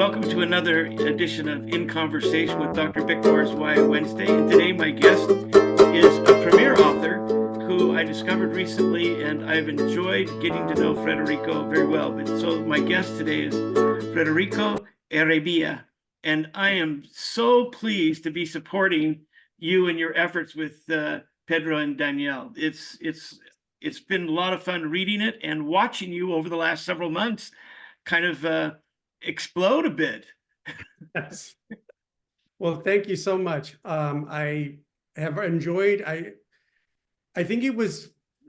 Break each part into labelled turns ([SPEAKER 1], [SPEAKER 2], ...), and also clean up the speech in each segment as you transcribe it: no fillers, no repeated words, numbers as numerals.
[SPEAKER 1] Welcome to another edition of In Conversation with Dr. Bickmore's Why Wednesday. And today my guest is a premier author who I discovered recently, and I've enjoyed getting to know Federico very well. But so my guest today is Federico Erebia, and I am so pleased to be supporting you and your efforts with Pedro and Daniel. It's been a lot of fun reading it and watching you over the last several months kind of explode a bit.
[SPEAKER 2] Yes. Well, thank you so much. I have enjoyed, I think it was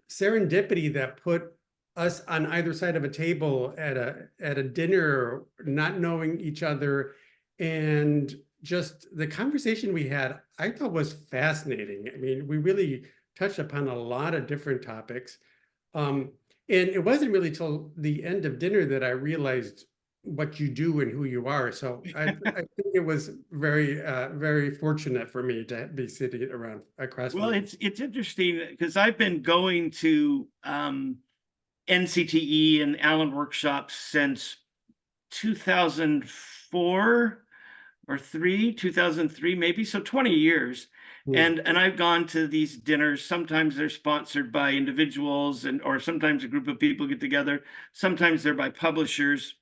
[SPEAKER 2] serendipity that put us on either side of a table at a dinner, not knowing each other, and just the conversation we had, I thought was fascinating. I mean, we really touched upon a lot of different topics. And it wasn't really till the end of dinner that I realized what you do and who you are. So I think it was very fortunate for me to be sitting around across
[SPEAKER 1] Well,
[SPEAKER 2] from you.
[SPEAKER 1] it's interesting because I've been going to NCTE and Allen workshops since 2004 or 2003 maybe, so 20 years. And I've gone to these dinners. Sometimes they're sponsored by individuals or sometimes a group of people get together. Sometimes they're by publishers.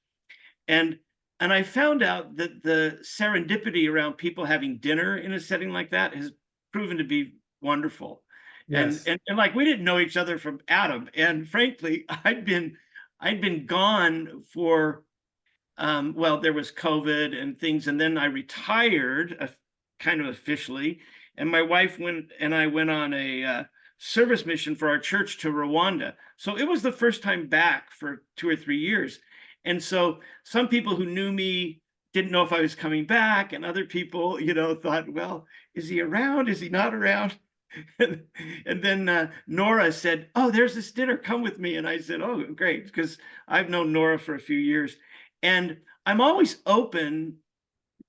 [SPEAKER 1] And I found out that the serendipity around people having dinner in a setting like that has proven to be wonderful.
[SPEAKER 2] Yes.
[SPEAKER 1] And like we didn't know each other from Adam. And frankly, I'd been gone for well, there was COVID and things, and then I retired kind of officially. And my wife and I went on a service mission for our church to Rwanda. So it was the first time back for 2 or 3 years. And so some people who knew me didn't know if I was coming back, and other people, thought, well, is he around? Is he not around? And then Nora said, oh, there's this dinner, come with me. And I said, oh, great, because I've known Nora for a few years. And I'm always open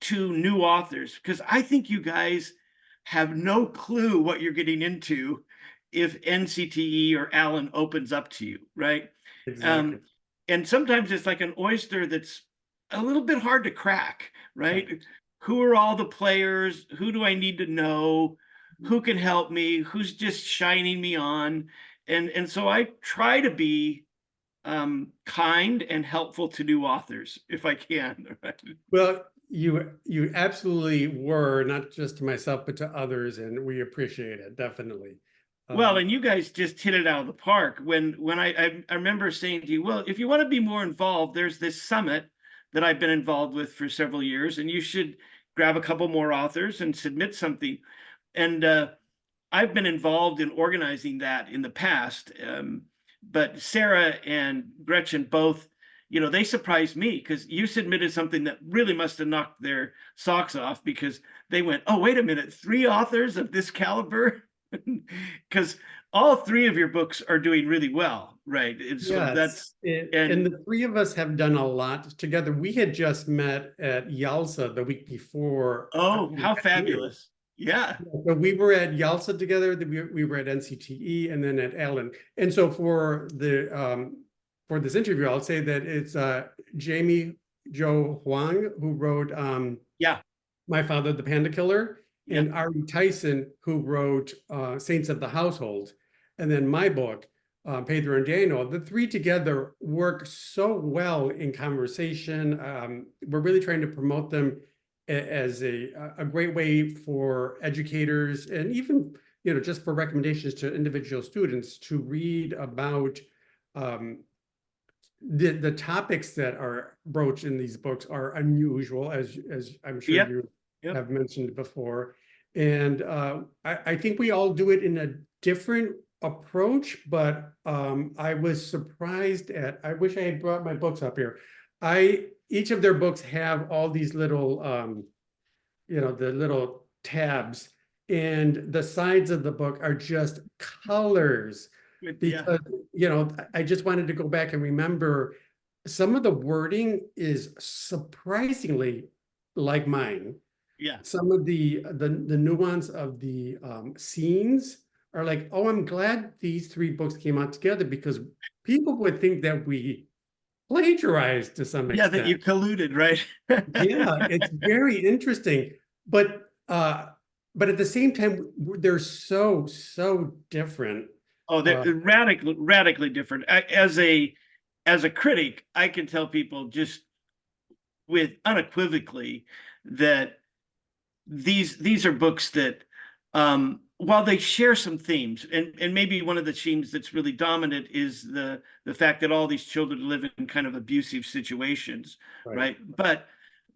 [SPEAKER 1] to new authors because I think you guys have no clue what you're getting into if NCTE or Allen opens up to you, right?
[SPEAKER 2] Exactly.
[SPEAKER 1] And sometimes it's like an oyster that's a little bit hard to crack, right?
[SPEAKER 2] Right.
[SPEAKER 1] Who are all the players? Who do I need to know? Who can help me? Who's just shining me on? And so I try to be kind and helpful to new authors if I can.
[SPEAKER 2] Well, you absolutely were, not just to myself, but to others, and we appreciate it, definitely.
[SPEAKER 1] Well, and you guys just hit it out of the park. When I remember saying to you, well, if you want to be more involved, there's this summit that I've been involved with for several years, and you should grab a couple more authors and submit something. And I've been involved in organizing that in the past. But Sarah and Gretchen both, they surprised me because you submitted something that really must have knocked their socks off because they went, oh, wait a minute, 3 authors of this caliber? Because all 3 of your books are doing really well, right? And so
[SPEAKER 2] Yes, and the 3 of us have done a lot together. We had just met at Yalsa the week before.
[SPEAKER 1] oh, how fabulous. Yeah.
[SPEAKER 2] So we were at Yalsa together, we were at NCTE and then at Allen. And so for this interview, I'll say that it's Jamie Jo Huang who wrote
[SPEAKER 1] Yeah.
[SPEAKER 2] My Father the Panda Killer, and Ari Tyson who wrote Saints of the Household. And then my book, Pedro and Daniel. The 3 together work so well in conversation. We're really trying to promote them as a great way for educators and even, just for recommendations to individual students to read about the topics that are broached in these books are unusual, as I'm sure you have mentioned before. And I think we all do it in a different approach, but I was surprised I wish I had brought my books up here. Each of their books have all these little, the little tabs, and the sides of the book are just colors because, I just wanted to go back and remember some of the wording is surprisingly like mine.
[SPEAKER 1] Yeah.
[SPEAKER 2] Some of the nuance of the scenes are like, oh, I'm glad these 3 books came out together because people would think that we plagiarized to some
[SPEAKER 1] Yeah, that
[SPEAKER 2] extent.
[SPEAKER 1] you colluded, right?
[SPEAKER 2] Yeah, it's very interesting. But at the same time, they're so different.
[SPEAKER 1] Oh,
[SPEAKER 2] Uh,
[SPEAKER 1] they're radically different. As a critic, I can tell people just with unequivocally that these are books that while they share some themes, and maybe one of the themes that's really dominant is the fact that all these children live in kind of abusive situations,
[SPEAKER 2] right,
[SPEAKER 1] right?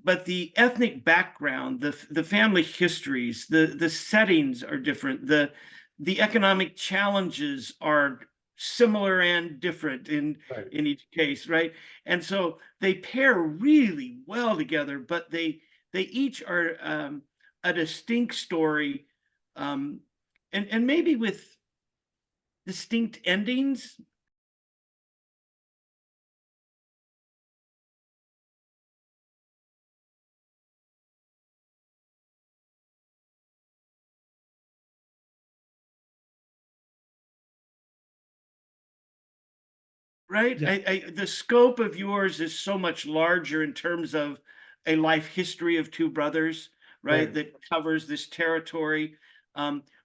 [SPEAKER 1] But the ethnic background, the family histories, the settings are different. The economic challenges are similar and different
[SPEAKER 2] right.
[SPEAKER 1] in each case, right? And so they pair really well together, but they each are a distinct story, um, and maybe with distinct endings. Right?
[SPEAKER 2] Yeah,
[SPEAKER 1] The scope of yours is so much larger in terms of a life history of two brothers, right?
[SPEAKER 2] right,
[SPEAKER 1] That covers this territory,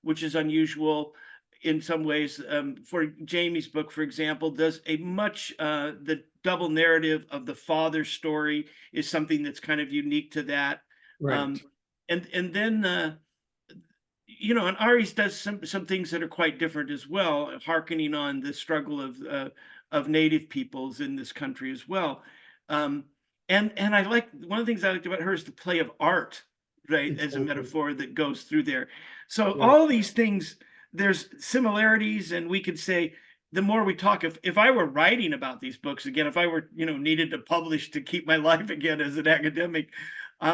[SPEAKER 1] which is unusual in some ways. For Jamie's book, for example, does a much the double narrative of the father's story is something that's kind of unique to that.
[SPEAKER 2] right.
[SPEAKER 1] Um, and then and Ari's does some things that are quite different as well, harkening on the struggle of native peoples in this country as well. Um, and I like one of the things I liked about her is the play of art, right, as a
[SPEAKER 2] Exactly.
[SPEAKER 1] metaphor that goes through there. So
[SPEAKER 2] Yeah,
[SPEAKER 1] all these things, there's similarities, and we could say the more we talk, if I were writing about these books again, if I were needed to publish to keep my life again as an academic,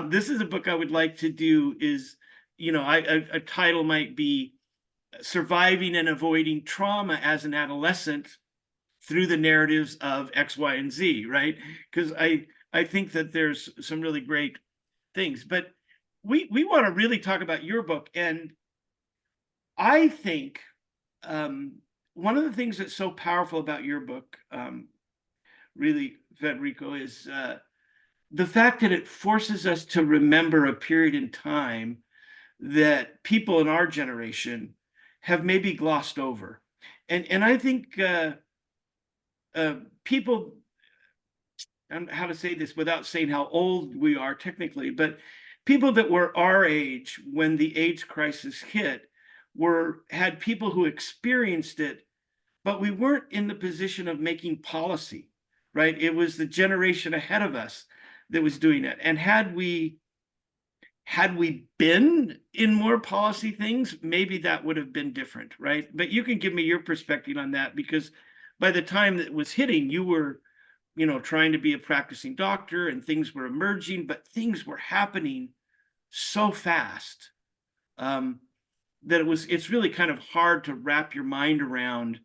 [SPEAKER 1] this is a book I would like to do. Is a title might be surviving and avoiding trauma as an adolescent through the narratives of X, Y, and Z, right? Because I think that there's some really great things. But we want to really talk about your book. And I think one of the things that's so powerful about your book, really, Federico, is the fact that it forces us to remember a period in time that people in our generation have maybe glossed over. And I think people, and how to say this without saying how old we are technically, but people that were our age when the AIDS crisis hit had people who experienced it, but we weren't in the position of making policy, right? It was the generation ahead of us that was doing it. And had we been in more policy things, maybe that would have been different, right? But you can give me your perspective on that, because by the time that it was hitting, you were, trying to be a practicing doctor, and things were emerging, but things were happening so fast, that it's really kind of hard to wrap your mind around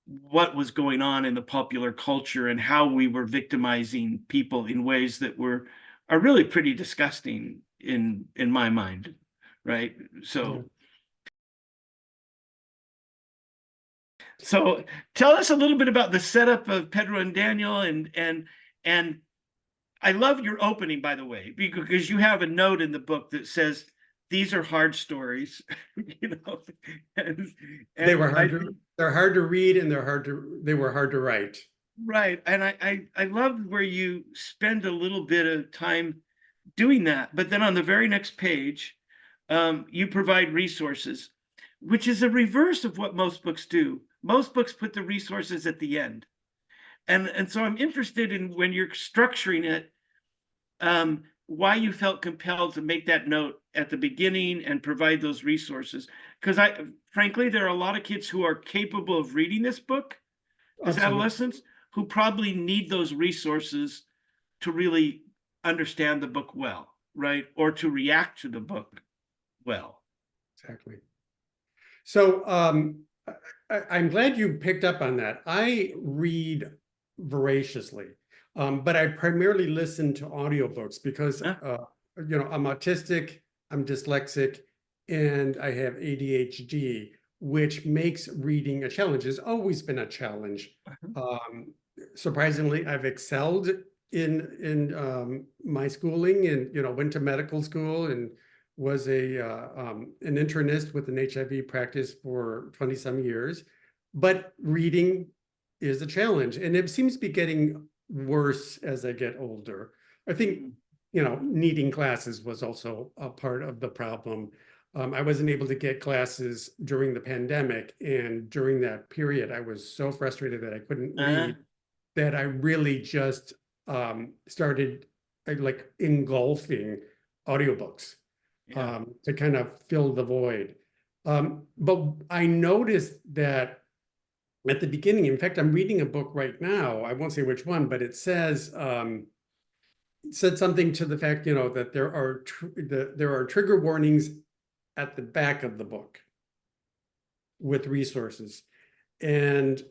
[SPEAKER 1] what was going on in the popular culture and how we were victimizing people in ways that are really pretty disgusting in my mind, right?
[SPEAKER 2] yeah.
[SPEAKER 1] So tell us a little bit about the setup of Pedro and Daniel, and I love your opening, by the way, because you have a note in the book that says these are hard stories, you know, and and I think
[SPEAKER 2] They're hard to read, and they were hard to write.
[SPEAKER 1] right, and I love where you spend a little bit of time doing that, but then on the very next page, you provide resources, which is a reverse of what most books do. Most books put the resources at the end, and so I'm interested in, when you're structuring it, why you felt compelled to make that note at the beginning and provide those resources. Because frankly, there are a lot of kids who are capable of reading this book as
[SPEAKER 2] Absolutely.
[SPEAKER 1] adolescents who probably need those resources to really understand the book well, right? Or to react to the book well.
[SPEAKER 2] Exactly. So I'm glad you picked up on that. I read voraciously, but I primarily listen to audiobooks because
[SPEAKER 1] Huh?
[SPEAKER 2] I'm autistic, I'm dyslexic, and I have ADHD, which makes reading a challenge. It's always been a challenge.
[SPEAKER 1] Uh-huh.
[SPEAKER 2] surprisingly, I've excelled in my schooling, and went to medical school and was an internist with an HIV practice for 20 some years. But reading is a challenge, and it seems to be getting worse as I get older. I think, needing classes was also a part of the problem. I wasn't able to get classes during the pandemic, and during that period, I was so frustrated that I couldn't read that I really just started like engulfing audiobooks to kind of fill the void. But I noticed that at the beginning, in fact, I'm reading a book right now. I won't say which one, but it says said something to the fact, that there are trigger warnings at the back of the book with resources. And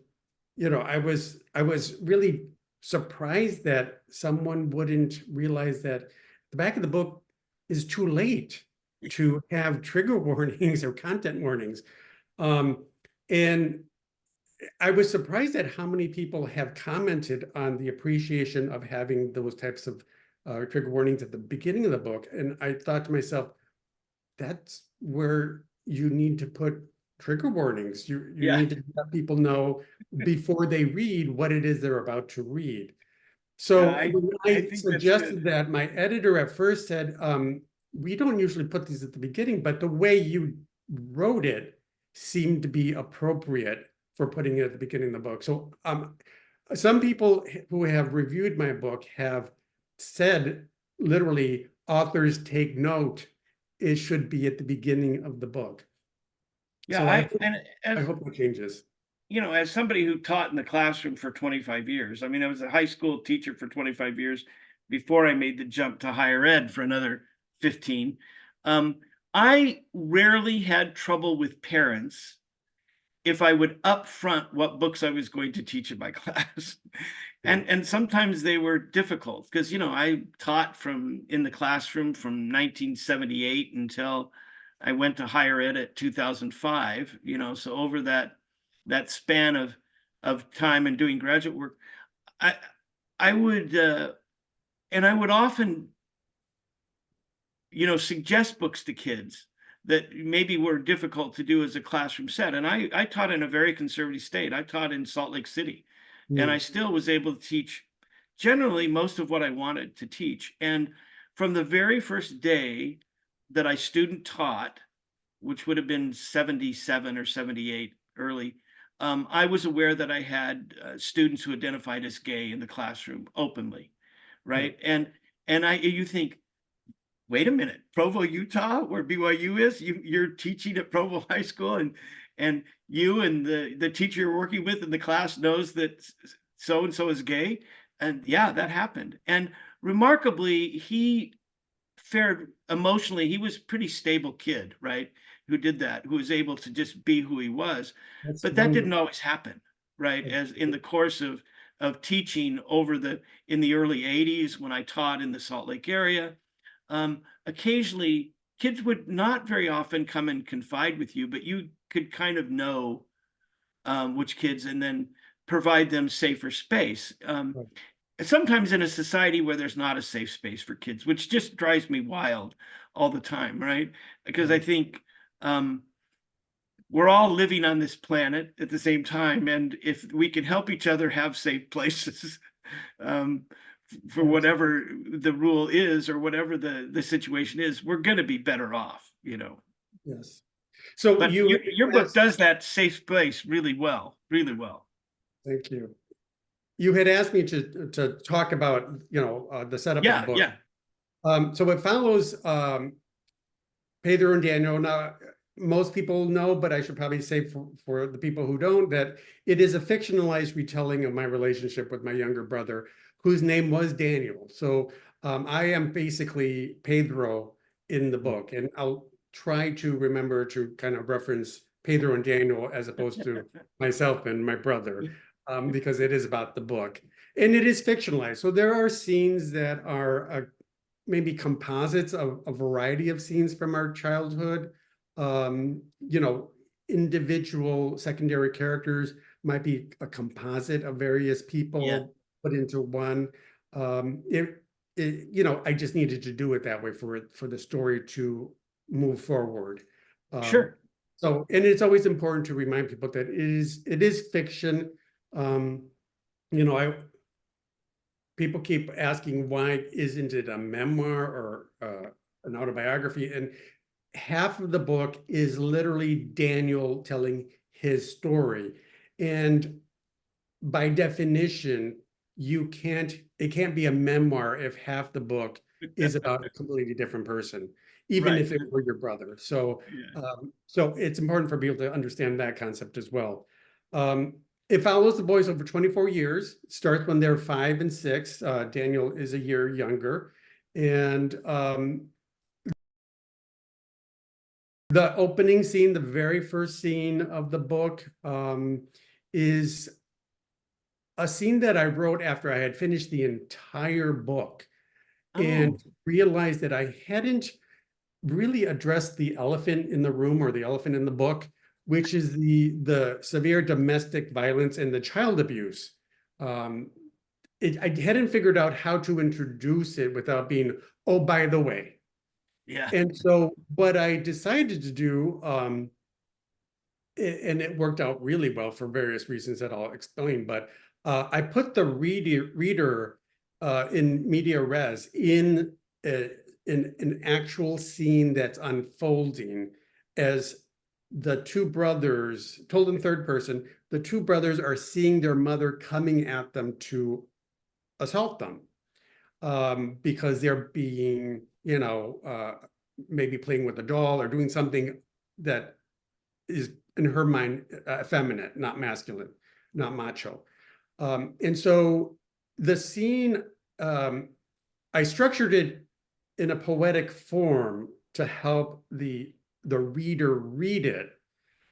[SPEAKER 2] I was really surprised that someone wouldn't realize that the back of the book is too late to have trigger warnings or content warnings. And I was surprised at how many people have commented on the appreciation of having those types of trigger warnings at the beginning of the book. And I thought to myself, that's where you need to put trigger warnings. You need to let people know before they read what it is they're about to read. So when I suggested that, my editor at first said, we don't usually put these at the beginning, but the way you wrote it seemed to be appropriate for putting it at the beginning of the book. So some people who have reviewed my book have said, literally, authors take note, it should be at the beginning of the book.
[SPEAKER 1] Yeah,
[SPEAKER 2] so I hope that changes.
[SPEAKER 1] As somebody who taught in the classroom for 25 years, I mean, I was a high school teacher for 25 years before I made the jump to higher ed for another 15. I rarely had trouble with parents if I would upfront what books I was going to teach in my class. And sometimes they were difficult because, I taught in the classroom from 1978 until I went to higher ed at 2005, so over that span of time and doing graduate work, I would and I would often suggest books to kids that maybe were difficult to do as a classroom set. And I taught in a very conservative state. I taught in Salt Lake City, and I still was able to teach generally most of what I wanted to teach. And from the very first day that I student taught, which would have been 77 or 78 early, I was aware that I had students who identified as gay in the classroom openly, right? And you think, wait a minute, Provo, Utah, where BYU is, you're teaching at Provo High School, and you and the teacher you're working with in the class knows that so and so is gay. And yeah, that happened. And remarkably, he fared emotionally. He was a pretty stable kid, right? Who did that, who was able to just be who he was. But that didn't always happen, right? As in the course of teaching in the early 80s, when I taught in the Salt Lake area, occasionally kids would not very often come and confide with you, but you could kind of know which kids and then provide them safer space. Sometimes in a society where there's not a safe space for kids, which just drives me wild all the time, right? Because I think we're all living on this planet at the same time, and if we can help each other have safe places for whatever the rule is or whatever the situation is, we're going to be better off,
[SPEAKER 2] Yes. So
[SPEAKER 1] but your book does that safe place really well, really well.
[SPEAKER 2] Thank you. You had asked me to talk about, the setup of the book.
[SPEAKER 1] Yeah.
[SPEAKER 2] So it follows Pedro and Daniel. Now, most people know, but I should probably say for the people who don't, that it is a fictionalized retelling of my relationship with my younger brother, whose name was Daniel. So I am basically Pedro in the book, and I'll try to remember to kind of reference Pedro and Daniel as opposed to myself and my brother, because it is about the book. And it is fictionalized. So there are scenes that are maybe composites of a variety of scenes from our childhood, individual secondary characters, might be a composite of various
[SPEAKER 1] Yeah,
[SPEAKER 2] people put into one. You know, I just needed to do it that way for the story to move forward. Um,
[SPEAKER 1] sure.
[SPEAKER 2] so, and it's always important to remind people that it is fiction. Um, you know, people keep asking, why isn't it a memoir or an autobiography? And half of the book is literally Daniel telling his story. And by definition, it can't be a memoir if half the book is about a completely different person, even
[SPEAKER 1] Right.
[SPEAKER 2] if it were your brother. So,
[SPEAKER 1] Yeah.
[SPEAKER 2] so it's important for people to understand that concept as well. Um, it follows the boys over 24 years. It starts when they're 5 and 6. Daniel is a year younger. And the opening scene, the very first scene of the book, is a scene that I wrote after I had finished the entire book and
[SPEAKER 1] Oh,
[SPEAKER 2] realized that I hadn't really addressed the elephant in the room or the elephant in the book, which is the severe domestic violence and the child abuse. Um, I hadn't figured out how to introduce it without being, oh, by the way.
[SPEAKER 1] yeah.
[SPEAKER 2] And so what I decided to do, and it worked out really well for various reasons that I'll explain, but I put the reader in media res in an actual scene that's unfolding as the two brothers, told in third person, the two brothers are seeing their mother coming at them to assault them because they're being, you know, maybe playing with a doll or doing something that is in her mind effeminate, not masculine, not macho. And so the scene, I structured it in a poetic form to help the reader read it,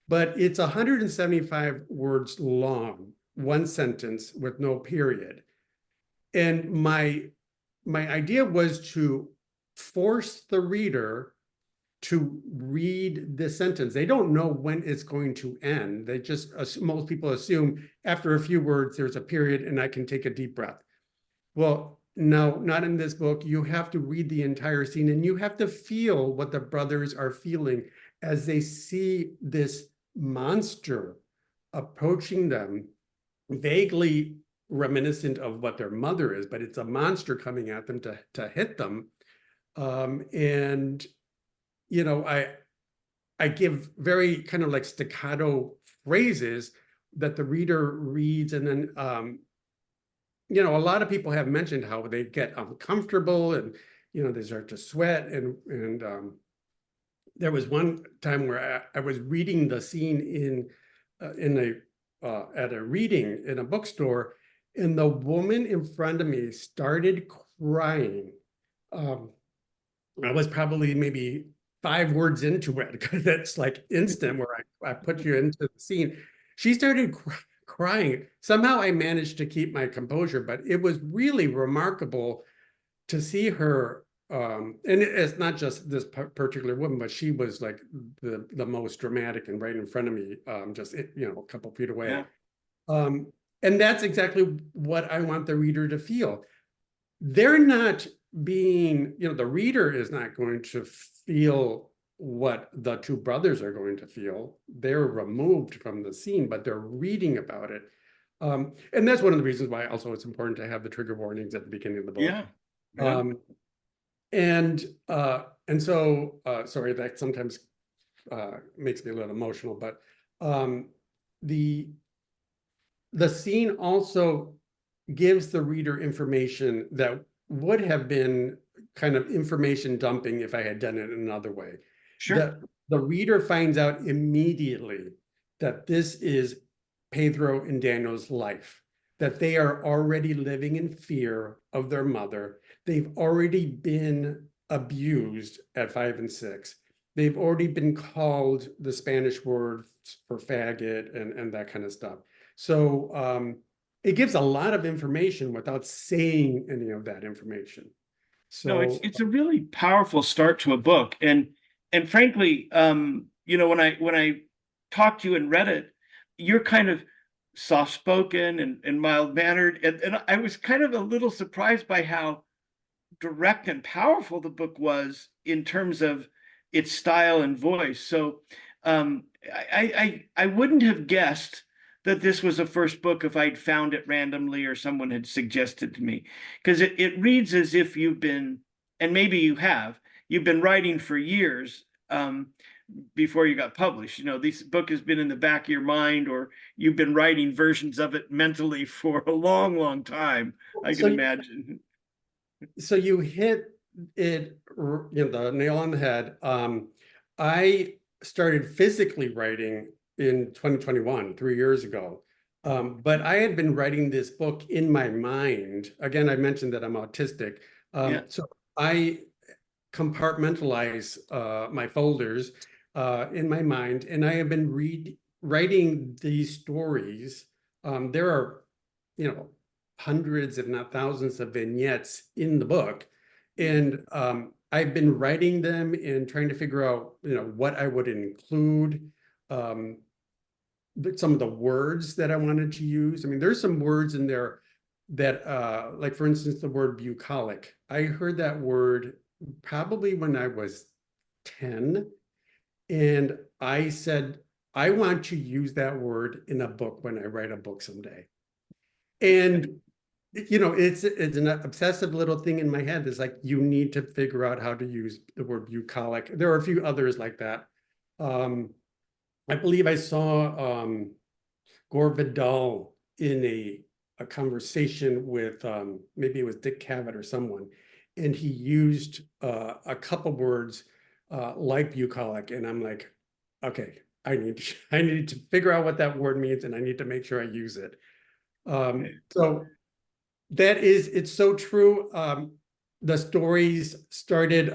[SPEAKER 2] but it's 175 words long, one sentence with no period. And my idea was to force the reader to read the sentence. They don't know when it's going to end. They just, most people assume after a few words, there's a period and I can take a deep breath. Well, no, not in this book. You have to read the entire scene and you have to feel what the brothers are feeling as they see this monster approaching them, vaguely reminiscent of what their mother is, but it's a monster coming at them to hit them. And you know, I give very kind of like staccato phrases that the reader reads, and then you know, a lot of people have mentioned how they get uncomfortable and you know they start to sweat, and there was one time where I was reading the scene in a at a reading in a bookstore, and the woman in front of me started crying. Um, I was probably maybe 5 words into it because it's like instant where I put you into the scene. She started crying. Somehow I managed to keep my composure, but it was really remarkable to see her. And it's not just this particular woman, but she was like the most dramatic and right in front of me, just you know, a couple feet away.
[SPEAKER 1] Yeah.
[SPEAKER 2] Um, and that's exactly what I want the reader to feel. They're not being, you know, the reader is not going to feel what the two brothers are going to feel. They're removed from the scene, but they're reading about it. And that's one of the reasons why also it's important to have the trigger warnings at the beginning of the book.
[SPEAKER 1] Yeah. Yeah.
[SPEAKER 2] Um, and so, sorry, that sometimes makes me a little emotional, but the scene also gives the reader information that would have been kind of information dumping if I had done it another way.
[SPEAKER 1] Sure.
[SPEAKER 2] The reader finds out immediately that this is Pedro and Daniel's life, that they are already living in fear of their mother. They've already been abused at 5 and 6. They've already been called the Spanish word for faggot and that kind of stuff. So it gives a lot of information without saying any of that information.
[SPEAKER 1] No,
[SPEAKER 2] So
[SPEAKER 1] it's a really powerful start to a book. And frankly, you know, when I talked to you and read it, you're kind of soft-spoken and mild-mannered. And I was kind of a little surprised by how direct and powerful the book was in terms of its style and voice. So I wouldn't have guessed that this was a first book if I'd found it randomly or someone had suggested to me, because it reads as if you've been, and maybe you have, you've been writing for years before you got published. You know, this book has been in the back of your mind, or you've been writing versions of it mentally for a long, long time, I can imagine.
[SPEAKER 2] So you hit it, the nail on the head. I started physically writing in 2021, 3 years ago. But I had been writing this book in my mind. Again, I mentioned that I'm autistic.
[SPEAKER 1] Yeah.
[SPEAKER 2] So I compartmentalize my folders in my mind, and I have been writing these stories. There are, hundreds, if not thousands, of vignettes in the book, and I've been writing them and trying to figure out, what I would include, some of the words that I wanted to use. I mean, there's some words in there that, like for instance, the word bucolic. I heard that word probably when I was 10, and I said, I want to use that word in a book when I write a book someday. And it's an obsessive little thing in my head. It's like, you need to figure out how to use the word bucolic. There are a few others like that. I believe I saw Gore Vidal in a conversation with maybe it was Dick Cavett or someone, and he used a couple words like bucolic, and I'm like, okay, I need to figure out what that word means, and I need to make sure I use it. So it's so true. The stories started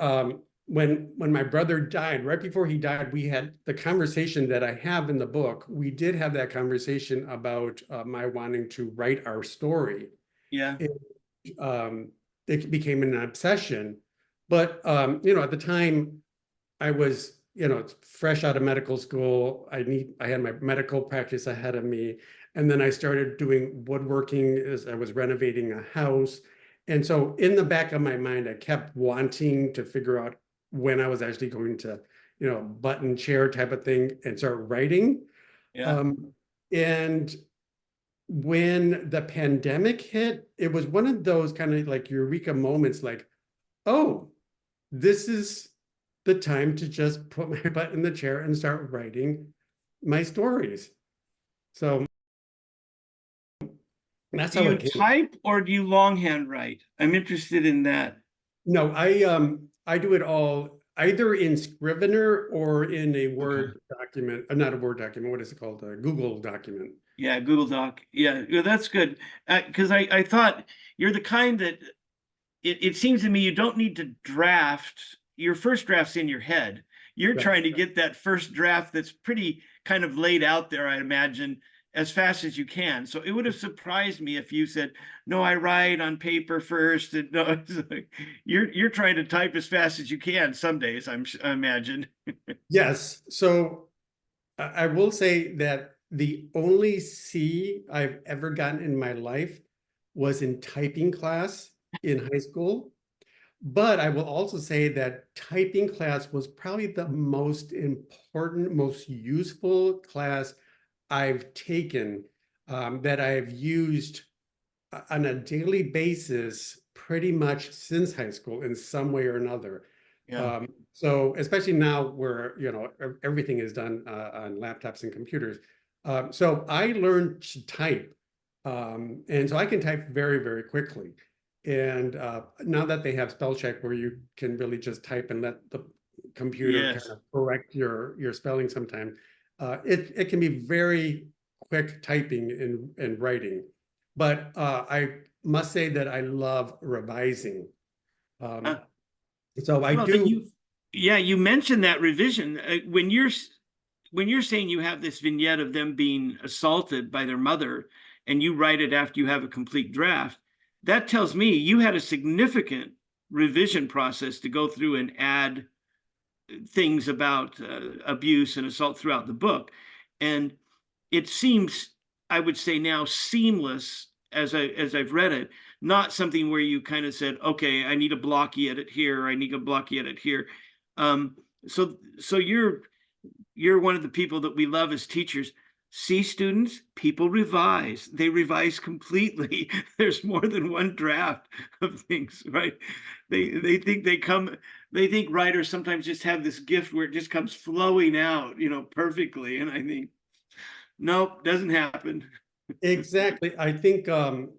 [SPEAKER 2] when my brother died. Right before he died, we had the conversation that I have in the book. We did have that conversation about my wanting to write our story.
[SPEAKER 1] Yeah.
[SPEAKER 2] It became an obsession. But at the time, I was fresh out of medical school. I had my medical practice ahead of me. And then I started doing woodworking as I was renovating a house. And so in the back of my mind, I kept wanting to figure out when I was actually going to, button chair type of thing and start writing.
[SPEAKER 1] Yeah.
[SPEAKER 2] And when the pandemic hit, it was one of those kind of like eureka moments, like, oh, this is the time to just put my butt in the chair and start writing my stories. So that's
[SPEAKER 1] Do
[SPEAKER 2] how
[SPEAKER 1] you
[SPEAKER 2] it came.
[SPEAKER 1] type or do you longhand write? I'm interested in that.
[SPEAKER 2] No, I do it all either in Scrivener or in a Word document, not a Word document. What is it called? A Google document.
[SPEAKER 1] Yeah, Google Doc. Yeah, that's good. Because I thought you're the kind that it seems to me you don't need to draft. Your first draft's in your head. You're
[SPEAKER 2] Right.
[SPEAKER 1] trying to get that first draft that's pretty kind of laid out there, I imagine, as fast as you can. So it would have surprised me if you said, no, I write on paper first. And no, it's like, you're trying to type as fast as you can some days, I imagine.
[SPEAKER 2] Yes. So I will say that the only C I've ever gotten in my life was in typing class in high school. But I will also say that typing class was probably the most important, most useful class I've taken, that I've used on a daily basis pretty much since high school in some way or another.
[SPEAKER 1] Yeah.
[SPEAKER 2] So especially now where everything is done on laptops and computers. So I learned to type, and so I can type very, very quickly. And now that they have spell check where you can really just type and let the computer
[SPEAKER 1] Yes.
[SPEAKER 2] kind of correct your spelling sometimes, it can be very quick typing and writing. But I must say that I love revising. So I
[SPEAKER 1] Well,
[SPEAKER 2] do.
[SPEAKER 1] you mentioned that revision. When you're saying you have this vignette of them being assaulted by their mother, and you write it after you have a complete draft, that tells me you had a significant revision process to go through and add things about abuse and assault throughout the book. And it seems I would say now seamless as I've read it, not something where you kind of said, okay, I need a blocky edit here, I need a blocky edit here. So you're one of the people that we love as teachers. See, students, people revise. They revise completely. There's more than one draft of things, right? They think they think writers sometimes just have this gift where it just comes flowing out, perfectly. And I think, nope, doesn't happen.
[SPEAKER 2] Exactly. I think a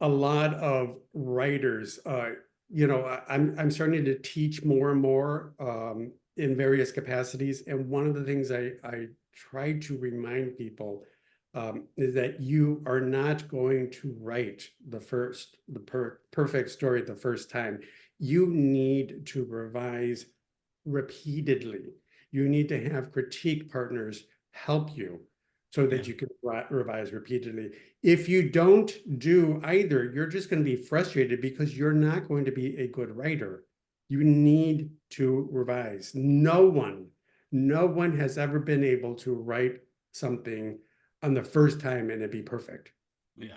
[SPEAKER 2] lot of writers, I'm starting to teach more and more in various capacities. And one of the things I try to remind people is that you are not going to write the perfect story the first time. You need to revise repeatedly. You need to have critique partners help you so that you can revise repeatedly. If you don't do either, you're just going to be frustrated because you're not going to be a good writer. You need to revise. No one has ever been able to write something on the first time and it be perfect.
[SPEAKER 1] Yeah.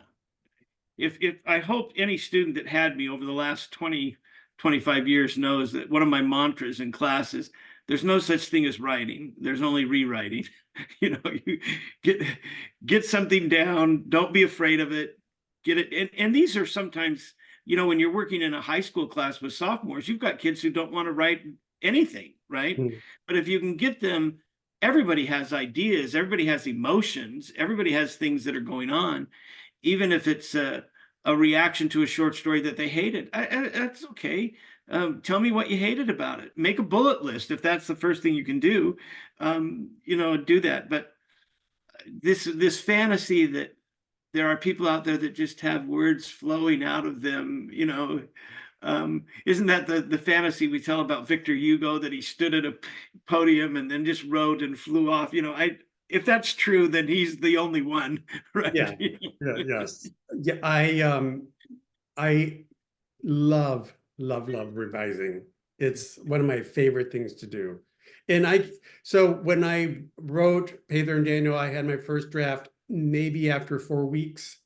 [SPEAKER 1] If I hope any student that had me over the last 25 years knows that one of my mantras in class is there's no such thing as writing. There's only rewriting. You get something down. Don't be afraid of it. Get it. And these are sometimes, when you're working in a high school class with sophomores, you've got kids who don't want to write anything, right?
[SPEAKER 2] Mm.
[SPEAKER 1] But if you can get them, everybody has ideas, everybody has emotions, everybody has things that are going on, even if it's a reaction to a short story that they hated. That's okay. Tell me what you hated about it. Make a bullet list if that's the first thing you can do. Do that. But this fantasy that there are people out there that just have words flowing out of them, isn't that the fantasy we tell about Victor Hugo, that he stood at a podium and then just wrote and flew off? If that's true, then he's the only one, right?
[SPEAKER 2] Yeah. Yes. Yeah. I love revising. It's one of my favorite things to do. And so when I wrote Pedro and Daniel, I had my first draft maybe after 4 weeks.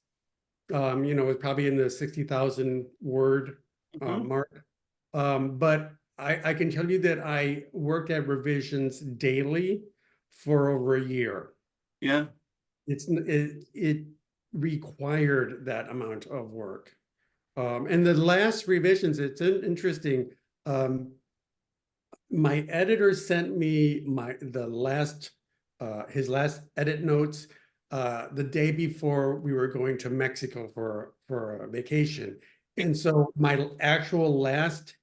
[SPEAKER 2] It was probably in the 60,000 word mark. But I can tell you that I worked at revisions daily for over a year.
[SPEAKER 1] Yeah.
[SPEAKER 2] It required that amount of work. And the last revisions, it's interesting. My editor sent me his last edit notes the day before we were going to Mexico for a vacation. And so my actual last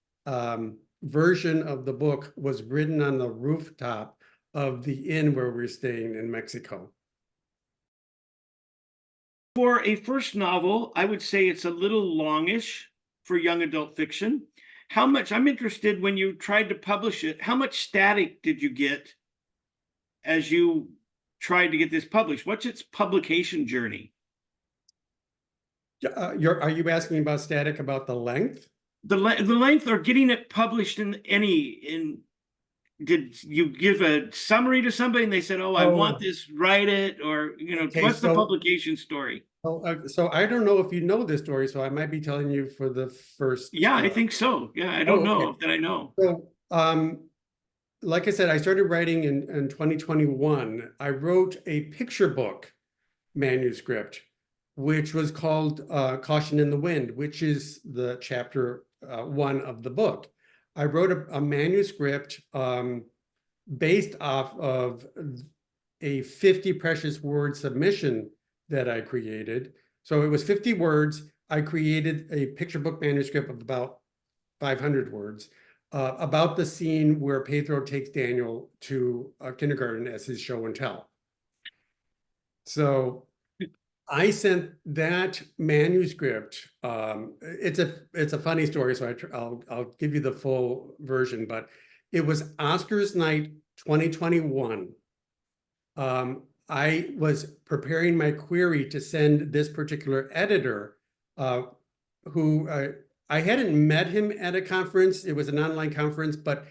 [SPEAKER 2] version of the book was written on the rooftop of the inn where we're staying in Mexico.
[SPEAKER 1] For a first novel, I would say it's a little longish for young adult fiction. I'm interested, when you tried to publish it, how much static did you get as you tried to get this published? What's its publication journey?
[SPEAKER 2] Are you asking about static, about the length?
[SPEAKER 1] The length, or getting it published did you give a summary to somebody and they said, oh, I want this, write it, or
[SPEAKER 2] Okay,
[SPEAKER 1] what's the publication story?
[SPEAKER 2] So I don't know if you know this story, so I might be telling you for the first.
[SPEAKER 1] Yeah, I think so. Yeah, I don't know that I know.
[SPEAKER 2] So like I said, I started writing in 2021. I wrote a picture book manuscript, which was called Caution in the Wind, which is the chapter 1 of the book. I wrote a manuscript based off of a 50 precious word submission that I created. So it was 50 words. I created a picture book manuscript of about 500 words about the scene where Pedro takes Daniel to kindergarten as his show and tell. So I sent that manuscript. It's a funny story, so I'll give you the full version. But it was Oscars night 2021. I was preparing my query to send this particular editor, who I hadn't met him at a conference. It was an online conference, but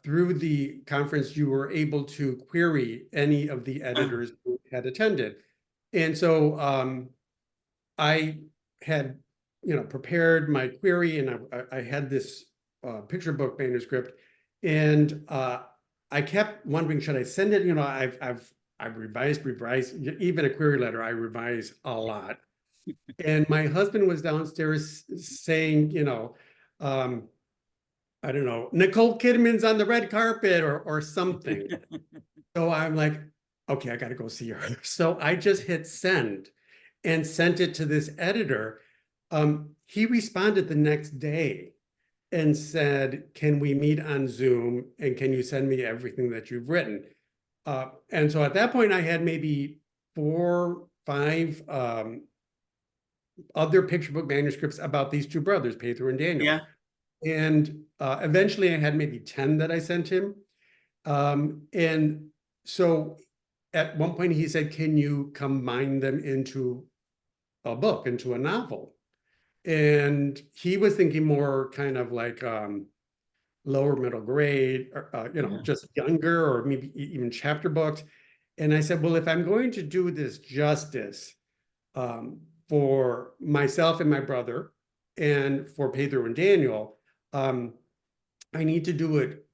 [SPEAKER 2] through the conference, you were able to query any of the editors who had attended. And so I had, prepared my query, and I had this picture book manuscript, and I kept wondering, should I send it? I've revised, even a query letter, I revise a lot. And my husband was downstairs saying, I don't know, Nicole Kidman's on the red carpet or something. So I'm like, okay, I got to go see her. So I just hit send and sent it to this editor. He responded the next day and said, can we meet on Zoom? And can you send me everything that you've written? And so at that point, I had maybe 4, 5 other picture book manuscripts about these two brothers, Pedro and Daniel.
[SPEAKER 1] Yeah.
[SPEAKER 2] And eventually I had maybe 10 that I sent him. And so at one point he said, can you combine them into a book, into a novel? And he was thinking more kind of like lower middle grade, or, just younger, or maybe even chapter books. And I said, well, if I'm going to do this justice for myself and my brother and for Pedro and Daniel, I need to do it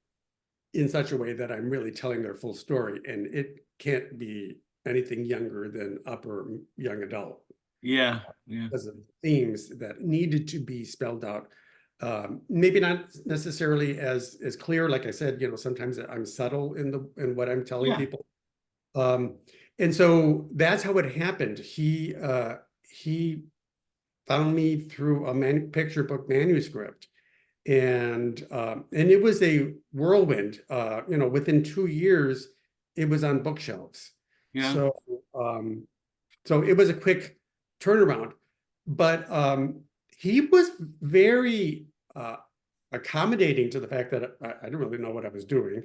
[SPEAKER 2] in such a way that I'm really telling their full story, and it can't be anything younger than upper young adult.
[SPEAKER 1] Yeah.
[SPEAKER 2] Because of themes that needed to be spelled out. Maybe not necessarily as clear. Like I said, sometimes I'm subtle in what I'm telling people. And so that's how it happened. He found me through a picture book manuscript, and it was a whirlwind. Within 2 years, it was on bookshelves.
[SPEAKER 1] Yeah.
[SPEAKER 2] So it was a quick turnaround, but he was very accommodating to the fact that I didn't really know what I was doing,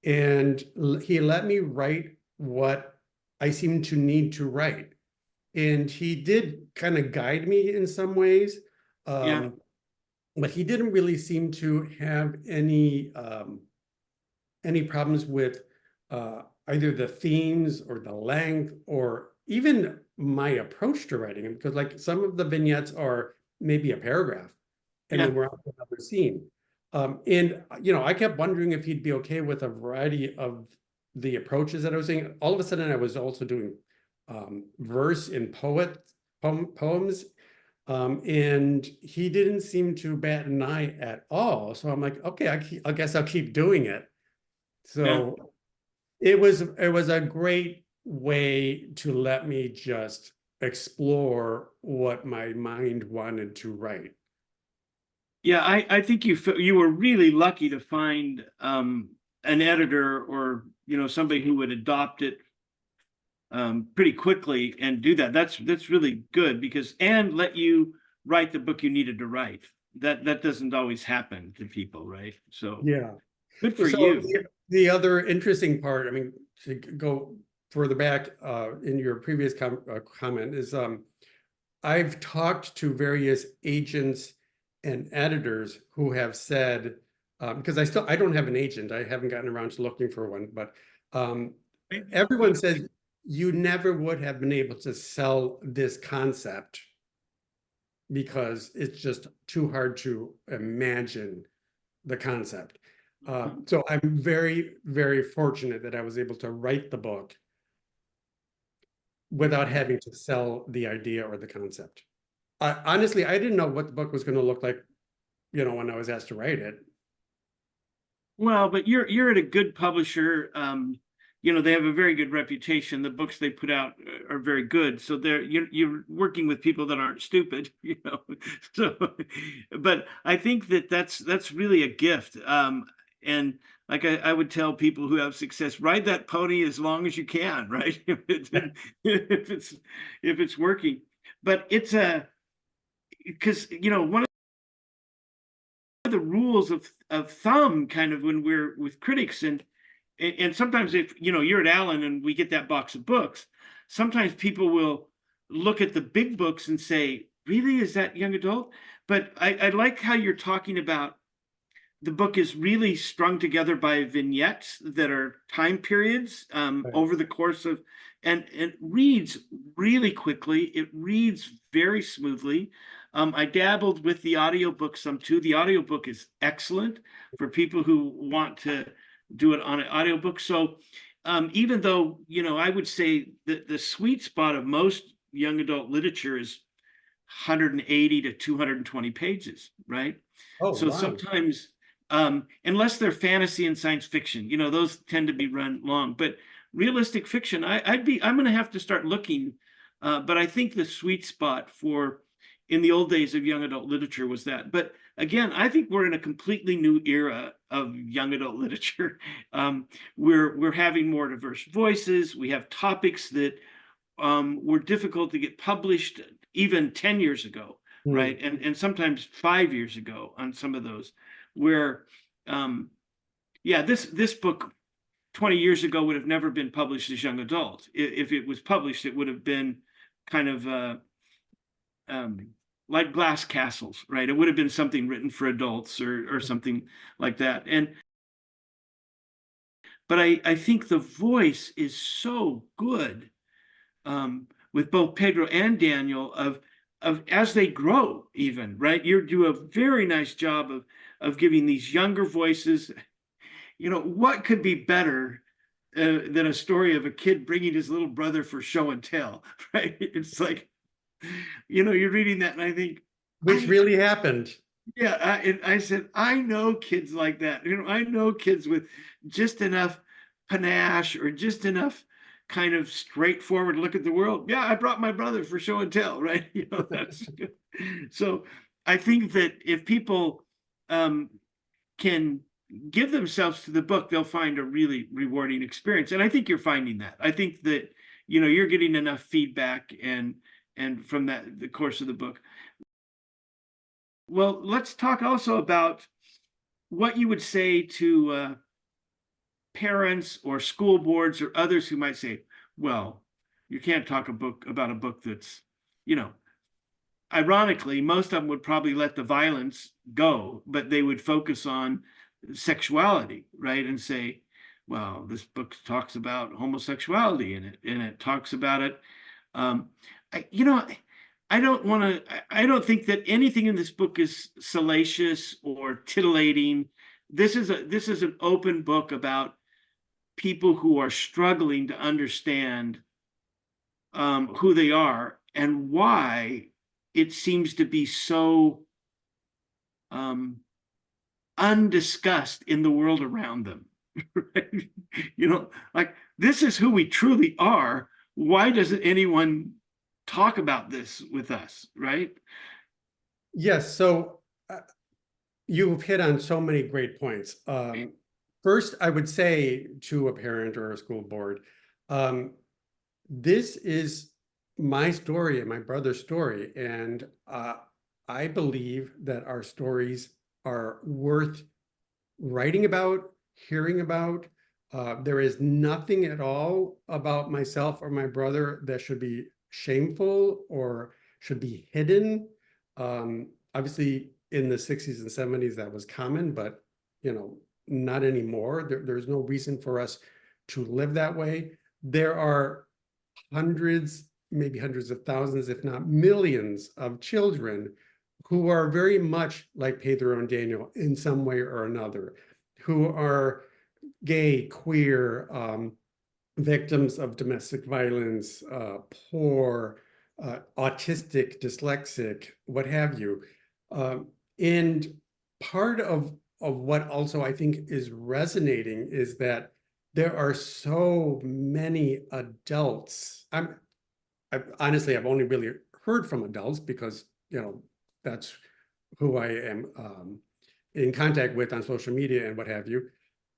[SPEAKER 2] and he let me write what I seemed to need to write, and he did kind of guide me in some ways. But he didn't really seem to have any problems with either the themes or the length or even my approach to writing them, because like some of the vignettes are maybe a paragraph and then we're on to another scene. And I kept wondering if he'd be okay with a variety of the approaches that I was saying. All of a sudden I was also doing verse in poems. And he didn't seem to bat an eye at all. So I'm like, okay, I guess I'll keep doing it. So it was a great way to let me just explore what my mind wanted to write.
[SPEAKER 1] Yeah, I think you were really lucky to find an editor, or somebody who would adopt it pretty quickly and do that. That's really good, and let you write the book you needed to write. That doesn't always happen to people, right? So
[SPEAKER 2] yeah,
[SPEAKER 1] good for you.
[SPEAKER 2] The other interesting part, I mean, to go further back in your previous comment, is I've talked to various agents and editors who have said, because I don't have an agent, I haven't gotten around to looking for one, but everyone says you never would have been able to sell this concept because it's just too hard to imagine the concept. So I'm very, very fortunate that I was able to write the book without having to sell the idea or the concept. Honestly, I didn't know what the book was going to look like, when I was asked to write it.
[SPEAKER 1] Well, but you're at a good publisher. They have a very good reputation. The books they put out are very good. So you're working with people that aren't stupid, So, but I think that's really a gift. And like I would tell people who have success, ride that pony as long as you can, right? if it's working. But it's because one of the rules of thumb, kind of, when we're with critics, and sometimes if you're at Allen and we get that box of books, sometimes people will look at the big books and say, really, is that young adult? But I like how you're talking about the book is really strung together by vignettes that are time periods over the course of and it reads really quickly. It reads very smoothly. I dabbled with the audiobook some too. The audiobook is excellent for people who want to do it on an audiobook. So even though, I would say that the sweet spot of most young adult literature is 180 to 220 pages, right?
[SPEAKER 2] Oh,
[SPEAKER 1] So
[SPEAKER 2] wow.
[SPEAKER 1] sometimes, unless they're fantasy and science fiction, those tend to be run long. But realistic fiction, I'm going to have to start looking. But I think the sweet spot for in the old days of young adult literature was that. But again, I think we're in a completely new era of young adult literature. We're having more diverse voices. We have topics that were difficult to get published even 10 years ago,
[SPEAKER 2] Hmm.
[SPEAKER 1] right? And sometimes 5 years ago on some of those, where yeah, this book 20 years ago would have never been published as young adult. If it was published, it would have been kind of um, like Glass Castles, right? It would have been something written for adults or something like that. But I think the voice is so good with both Pedro and Daniel of as they grow, even, right? You do a very nice job of giving these younger voices. What could be better than a story of a kid bringing his little brother for show and tell, right? It's like, you're reading that and I think,
[SPEAKER 2] Which really happened.
[SPEAKER 1] yeah, and I said, I know kids like that. I know kids with just enough panache or just enough kind of straightforward look at the world. Yeah, I brought my brother for show and tell, right? That's good. So I think that if people um, can give themselves to the book, they'll find a really rewarding experience. And I think you're finding that. I think that, you're getting enough feedback and from the course of the book. Well, let's talk also about what you would say to parents or school boards or others who might say, well, you can't talk about a book that's, ironically, most of them would probably let the violence go, but they would focus on sexuality, right? And say, well, this book talks about homosexuality in it, and it talks about it. I, you know, I don't want to. I don't think that anything in this book is salacious or titillating. This is an open book about people who are struggling to understand who they are and why it seems to be so um, undiscussed in the world around them. Right? Like, this is who we truly are. Why doesn't anyone talk about this with us, right?
[SPEAKER 2] Yes, so you've hit on so many great points. First, I would say to a parent or a school board, this is my story and my brother's story, and I believe that our stories are worth writing about, hearing about. There is nothing at all about myself or my brother that should be shameful or should be hidden. Obviously, in the 60s and 70s, that was common, but not anymore. There's no reason for us to live that way. There are hundreds, maybe hundreds of thousands, if not millions of children who are very much like Pedro and Daniel in some way or another, who are gay, queer, victims of domestic violence, poor, autistic, dyslexic, what have you. And part of what also I think is resonating is that there are so many adults. Honestly, I've only really heard from adults because, that's who I am in contact with on social media and what have you.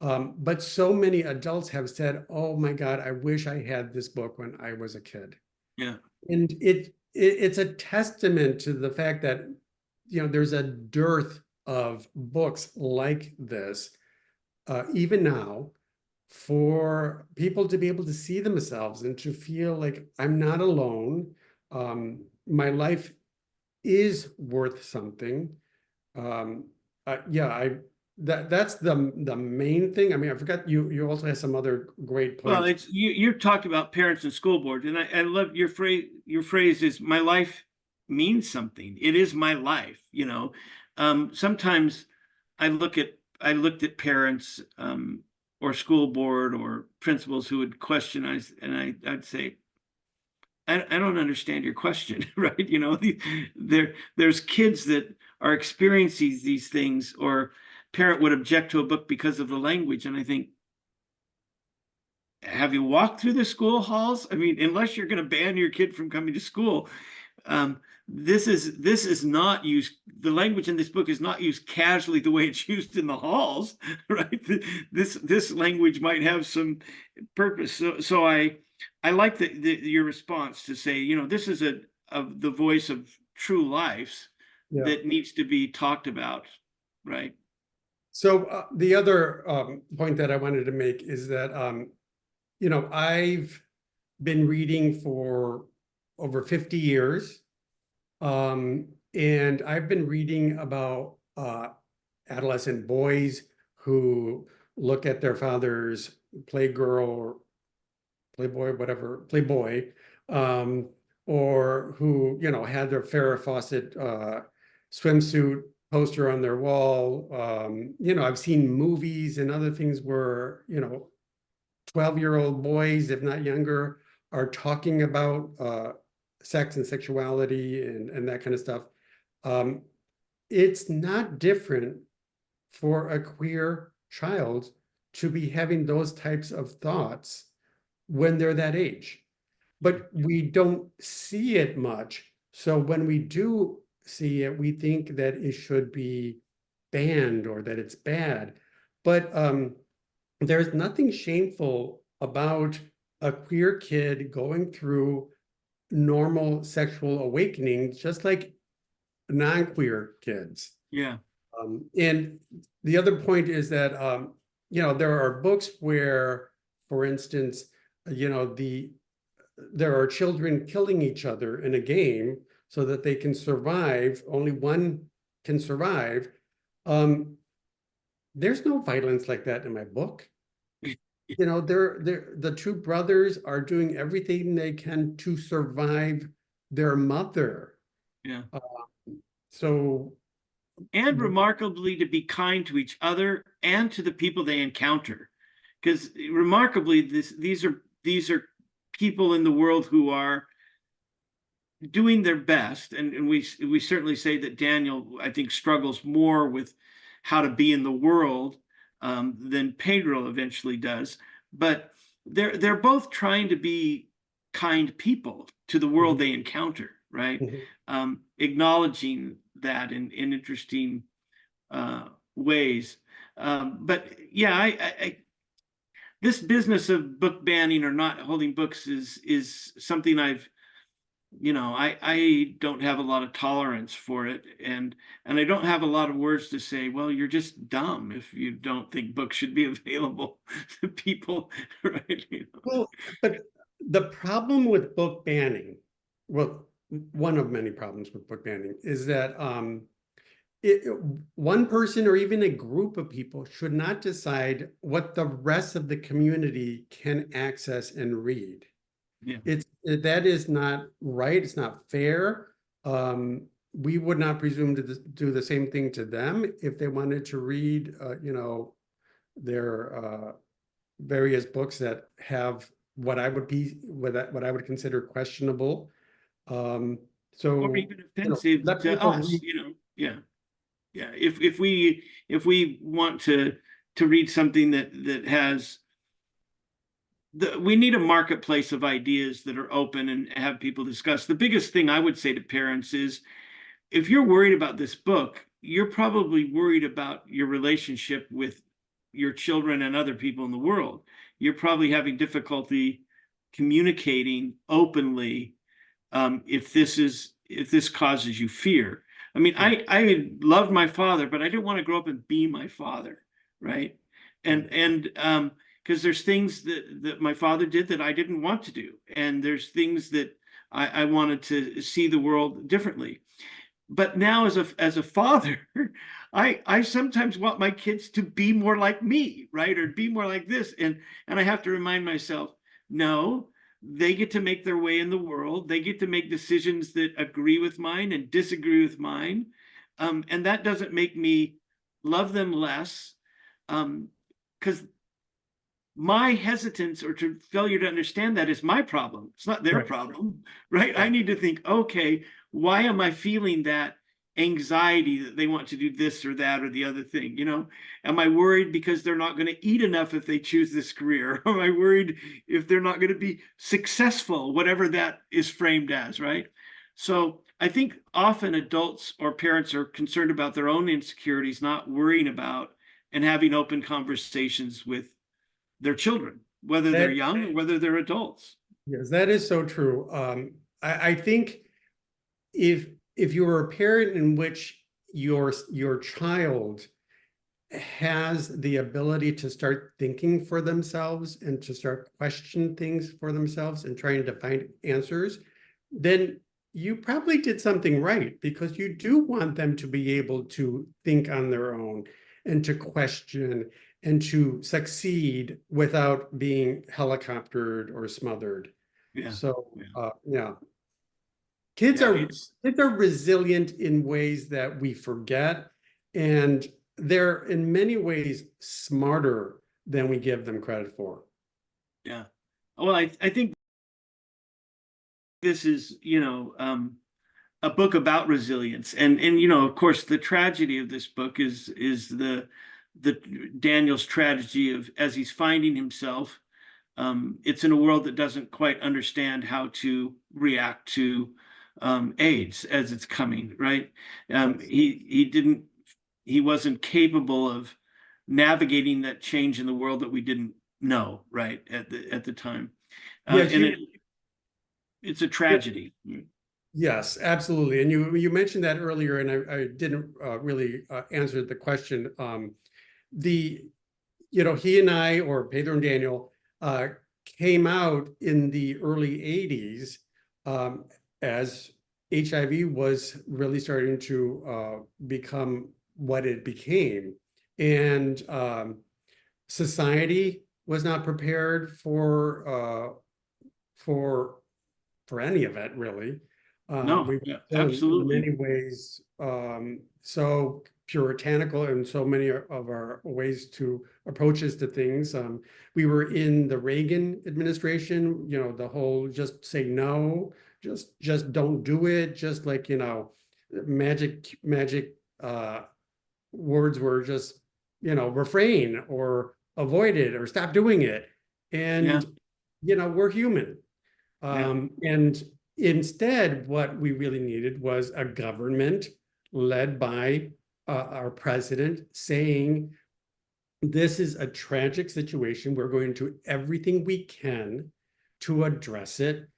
[SPEAKER 2] But so many adults have said, oh my God, I wish I had this book when I was a kid.
[SPEAKER 1] Yeah.
[SPEAKER 2] And it's a testament to the fact that, there's a dearth of books like this, even now, for people to be able to see themselves and to feel like I'm not alone. My life is worth something. Yeah, that's the main thing. I mean, I forgot you also have some other great
[SPEAKER 1] Well,
[SPEAKER 2] points.
[SPEAKER 1] you talked about parents and school boards, and I love your phrase. Your phrase is my life means something. It is my life, you know. Sometimes I looked at parents or school board or principals who would question us, and I'd say, I don't understand your question, right? You know, there's kids that are experiencing these things, or parent would object to a book because of the language, and I think, have you walked through the school halls? I mean, unless you're going to ban your kid from coming to school, um, this is not used. The language in this book is not used casually the way it's used in the halls, right? This language might have some purpose. So I like your response to say, you know, this is the voice of true lives
[SPEAKER 2] Yeah.
[SPEAKER 1] that needs to be talked about, right?
[SPEAKER 2] So the other point that I wanted to make is that you know, I've been reading for over 50 years. And I've been reading about adolescent boys who look at their father's Playgirl or Playboy, whatever, Playboy, um, or who, you know, had their Farrah Fawcett swimsuit poster on their wall. You know, I've seen movies and other things where, you know, 12-year-old boys, if not younger, are talking about sex and sexuality and that kind of stuff. It's not different for a queer child to be having those types of thoughts when they're that age. But we don't see it much. So when we do see it, we think that it should be banned or that it's bad. But there's nothing shameful about a queer kid going through normal sexual awakening, just like non-queer kids.
[SPEAKER 1] Yeah.
[SPEAKER 2] And the other point is that, you know, there are books where, for instance, you know, there are children killing each other in a game so that they can survive. Only one can survive. There's no violence like that in my book. You know, the two brothers are doing everything they can to survive their mother.
[SPEAKER 1] Yeah.
[SPEAKER 2] So,
[SPEAKER 1] And remarkably to be kind to each other and to the people they encounter, because remarkably these are people in the world who are doing their best, and we certainly say that Daniel, I think, struggles more with how to be in the world than Pedro eventually does, but they're both trying to be kind people to the world they encounter, right? Acknowledging that in interesting ways. But yeah, I this business of book banning or not holding books is something I've, you know, I don't have a lot of tolerance for it, and I don't have a lot of words to say, well, you're just dumb if you don't think books should be available to people, right? You know?
[SPEAKER 2] well, but the problem with book banning, well, one of many problems with book banning is that one person or even a group of people should not decide what the rest of the community can access and read.
[SPEAKER 1] Yeah.
[SPEAKER 2] That is not right. It's not fair. We would not presume to do the same thing to them if they wanted to read, you know, their various books that have what I would consider questionable.
[SPEAKER 1] Or
[SPEAKER 2] So,
[SPEAKER 1] even
[SPEAKER 2] you know,
[SPEAKER 1] offensive
[SPEAKER 2] let
[SPEAKER 1] to
[SPEAKER 2] people
[SPEAKER 1] us,
[SPEAKER 2] read.
[SPEAKER 1] you know. Yeah. Yeah. If we want to read something that has we need a marketplace of ideas that are open and have people discuss. The biggest thing I would say to parents is, if you're worried about this book, you're probably worried about your relationship with your children and other people in the world. You're probably having difficulty communicating openly if this causes you fear. I mean, I loved my father, but I didn't want to grow up and be my father, right? And because there's things that my father did that I didn't want to do, and there's things that I wanted to see the world differently. But now, as a father, I sometimes want my kids to be more like me, right? Or be more like this. And I have to remind myself, no, they get to make their way in the world. They get to make decisions that agree with mine and disagree with mine. And that doesn't make me love them less. Because my hesitance or to failure to understand that is my problem. It's not their
[SPEAKER 2] Right.
[SPEAKER 1] problem, right? I
[SPEAKER 2] Right.
[SPEAKER 1] need to think, okay, why am I feeling that anxiety that they want to do this or that or the other thing? Am I worried because they're not going to eat enough if they choose this career? Am I worried if they're not going to be successful, whatever that is framed as, right? So I think often adults or parents are concerned about their own insecurities, not worrying about and having open conversations with their children, whether they're
[SPEAKER 2] That,
[SPEAKER 1] young or whether they're adults.
[SPEAKER 2] yes, that is so true. I think if you're a parent in which your child has the ability to start thinking for themselves and to start question things for themselves and trying to find answers, then you probably did something right, because you do want them to be able to think on their own and to question and to succeed without being helicoptered or smothered.
[SPEAKER 1] Yeah,
[SPEAKER 2] So,
[SPEAKER 1] yeah,
[SPEAKER 2] yeah, kids
[SPEAKER 1] yeah.
[SPEAKER 2] are
[SPEAKER 1] It's
[SPEAKER 2] kids are resilient in ways that we forget, and they're in many ways smarter than we give them credit for.
[SPEAKER 1] yeah. Well, I think this is a book about resilience, and of course the tragedy of this book is the Daniel's tragedy of as he's finding himself. It's in a world that doesn't quite understand how to react to AIDS as it's coming, right?
[SPEAKER 2] Yes.
[SPEAKER 1] He wasn't capable of navigating that change in the world that we didn't know, right, at the time.
[SPEAKER 2] Yes,
[SPEAKER 1] And it's a tragedy.
[SPEAKER 2] yes, absolutely. And you mentioned that earlier, and I didn't really answer the question. The he and I, or Pedro and Daniel, came out in the early 80s, as HIV was really starting to become what it became. And society was not prepared for any of it, really.
[SPEAKER 1] No,
[SPEAKER 2] We were
[SPEAKER 1] yeah,
[SPEAKER 2] still in
[SPEAKER 1] absolutely.
[SPEAKER 2] many ways so puritanical in so many of our ways to approaches to things. We were in the Reagan administration, the whole just say no, just don't do it, just like, magic words were just, refrain or avoid it or stop doing it.
[SPEAKER 1] Yeah,
[SPEAKER 2] And, we're human.
[SPEAKER 1] yeah,
[SPEAKER 2] And instead, what we really needed was a government led by our president saying, this is a tragic situation. We're going to do everything we can to address it.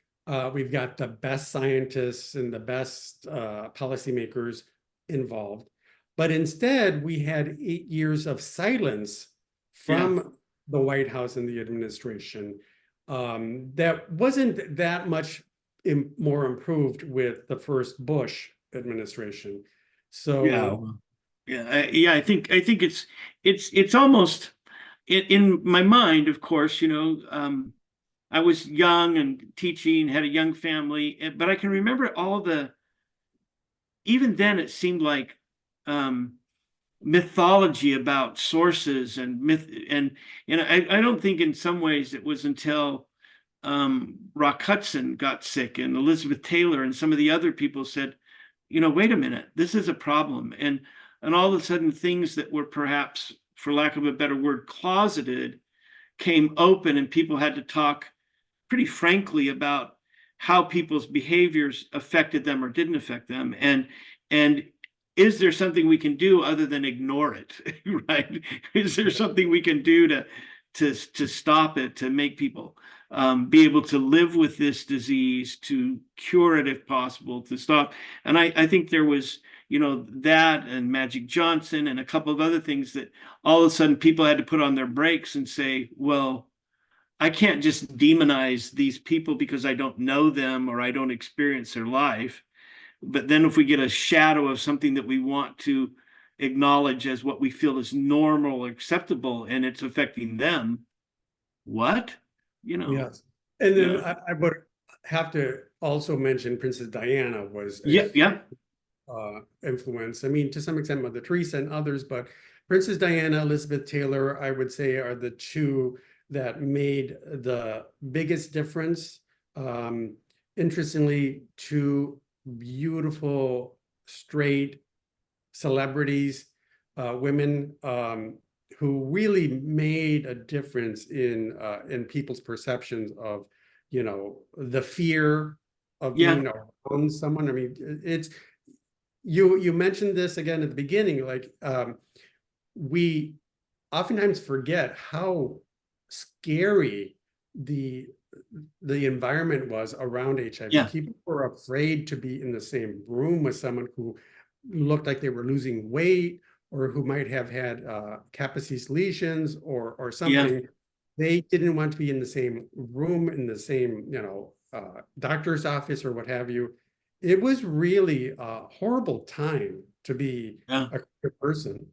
[SPEAKER 2] We've got the best scientists and the best policymakers involved. But instead, we had 8 years of silence
[SPEAKER 1] yeah,
[SPEAKER 2] from the White House and the administration that wasn't that much more improved with the first Bush administration.
[SPEAKER 1] yeah.
[SPEAKER 2] So,
[SPEAKER 1] Yeah, I think it's almost in my mind, of course, I was young and teaching, had a young family, but I can remember even then it seemed like um, mythology about sources and myth, and I don't think in some ways it was until Rock Hudson got sick and Elizabeth Taylor and some of the other people said, wait a minute, this is a problem. And all of a sudden things that were perhaps, for lack of a better word, closeted came open and people had to talk pretty frankly about how people's behaviors affected them or didn't affect them. And is there something we can do other than ignore it? Right? Is there something we can do to stop it, to make people be able to live with this disease, to cure it if possible, to stop? And I think there was, that and Magic Johnson and a couple of other things that all of a sudden people had to put on their brakes and say, well, I can't just demonize these people because I don't know them or I don't experience their life. But then if we get a shadow of something that we want to acknowledge as what we feel is normal or acceptable, and it's affecting them. What?
[SPEAKER 2] Yes. And then
[SPEAKER 1] Yeah.
[SPEAKER 2] I would have to also mention Princess Diana was a
[SPEAKER 1] Yeah.
[SPEAKER 2] influence. I mean, to some extent, Mother Teresa and others, but Princess Diana, Elizabeth Taylor, I would say, are the two that made the biggest difference. Interestingly, two beautiful, straight celebrities, women, who really made a difference in people's perceptions of, the fear of
[SPEAKER 1] Yeah.
[SPEAKER 2] being around someone. I mean, it's you mentioned this again at the beginning, like we oftentimes forget how scary the environment was around HIV.
[SPEAKER 1] Yeah.
[SPEAKER 2] People were afraid to be in the same room with someone who looked like they were losing weight, or who might have had Kaposi's lesions or
[SPEAKER 1] Yeah.
[SPEAKER 2] something. They didn't want to be in the same room, in the same, doctor's office or what have you. It was really a horrible time to be
[SPEAKER 1] Yeah.
[SPEAKER 2] a queer person.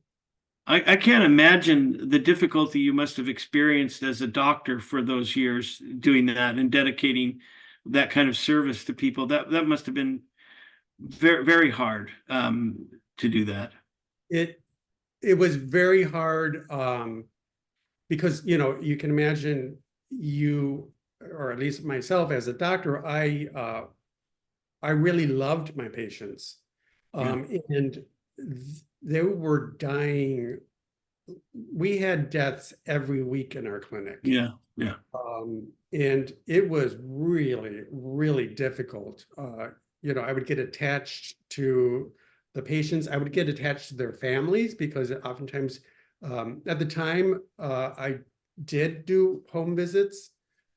[SPEAKER 1] I can't imagine the difficulty you must have experienced as a doctor for those years doing that and dedicating that kind of service to people. That must have been very, very hard to do that.
[SPEAKER 2] It was very hard, because you can imagine, you, or at least myself as a doctor, I really loved my patients,
[SPEAKER 1] Yeah.
[SPEAKER 2] and they were dying. We had deaths every week in our clinic.
[SPEAKER 1] Yeah. Yeah.
[SPEAKER 2] And it was really, really difficult. I would get attached to the patients. I would get attached to their families, because oftentimes, at the time, I did do home visits,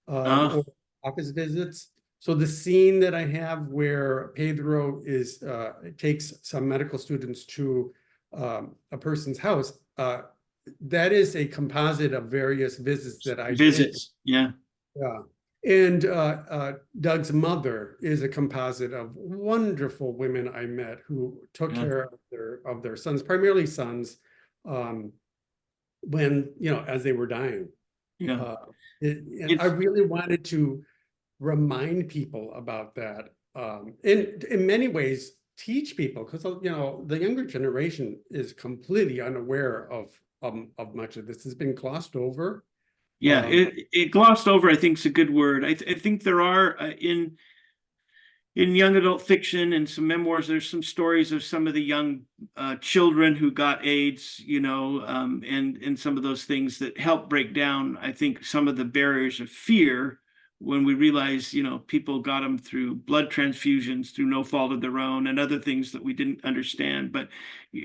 [SPEAKER 2] or office visits. So the scene that I have where Pedro takes some medical students to a person's house, that is a composite of various visits that I did.
[SPEAKER 1] Visits. Yeah.
[SPEAKER 2] Yeah. And Doug's mother is a composite of wonderful women I met who took care of their sons, primarily sons, when, as they were dying.
[SPEAKER 1] Yeah.
[SPEAKER 2] And I really wanted to remind people about that. In many ways, teach people, because, the younger generation is completely unaware of much of this. Has been glossed over.
[SPEAKER 1] Yeah, it glossed over, I think, is a good word. I think there are in young adult fiction and some memoirs, there's some stories of some of the young children who got AIDS, and some of those things that help break down, I think, some of the barriers of fear when we realize, people got them through blood transfusions, through no fault of their own, and other things that we didn't understand. But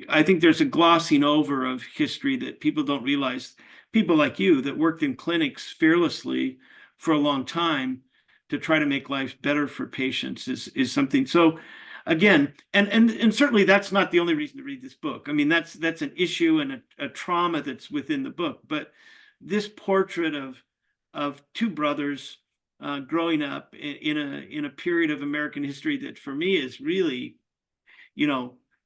[SPEAKER 1] I think there's a glossing over of history that people don't realize. People like you that worked in clinics fearlessly for a long time to try to make life better for patients is something. So again, and certainly that's not the only reason to read this book. I mean, that's an issue and a trauma that's within the book. But this portrait of two brothers growing up in a period of American history that for me is really,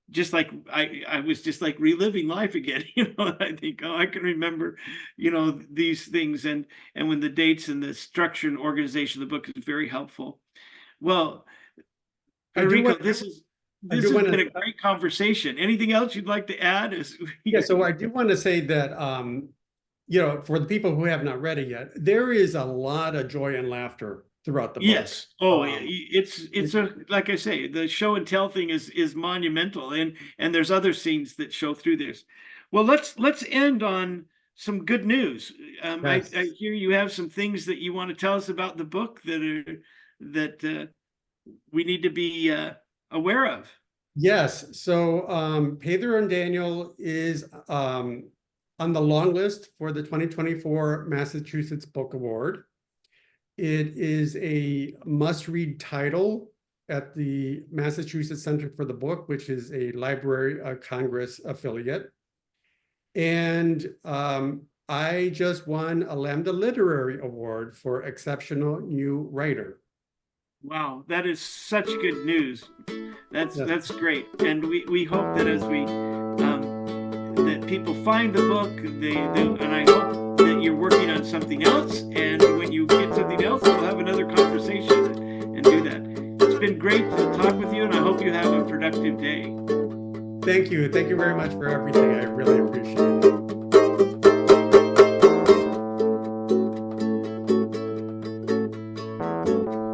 [SPEAKER 1] just like I was just like reliving life again. I think, I can remember, these things, and when the dates and the structure and organization of the book is very helpful. Well, Federico, this has been a great conversation. Anything else you'd like to add?
[SPEAKER 2] Yeah, so I do want to say that, for the people who have not read it yet, there is a lot of joy and laughter throughout the book.
[SPEAKER 1] Yes. Oh, it's like I say, the show and tell thing is monumental, and there's other scenes that show through this. Well, let's end on some good news.
[SPEAKER 2] Yes.
[SPEAKER 1] I hear you have some things that you want to tell us about the book that we need to be aware of.
[SPEAKER 2] Yes. So Pedro and Daniel is on the long list for the 2024 Massachusetts Book Award. It is a must-read title at the Massachusetts Center for the Book, which is a Library of Congress affiliate. And I just won a Lambda Literary Award for Exceptional New Writer.
[SPEAKER 1] Wow, that is such good news. That's great, and we hope that as we people find the book. And I hope that you're working on something else. And when you get something else, we'll have another conversation and do that. It's been great to talk with you, and I hope you have a productive day.
[SPEAKER 2] Thank you. Thank you very much for everything. I really appreciate it.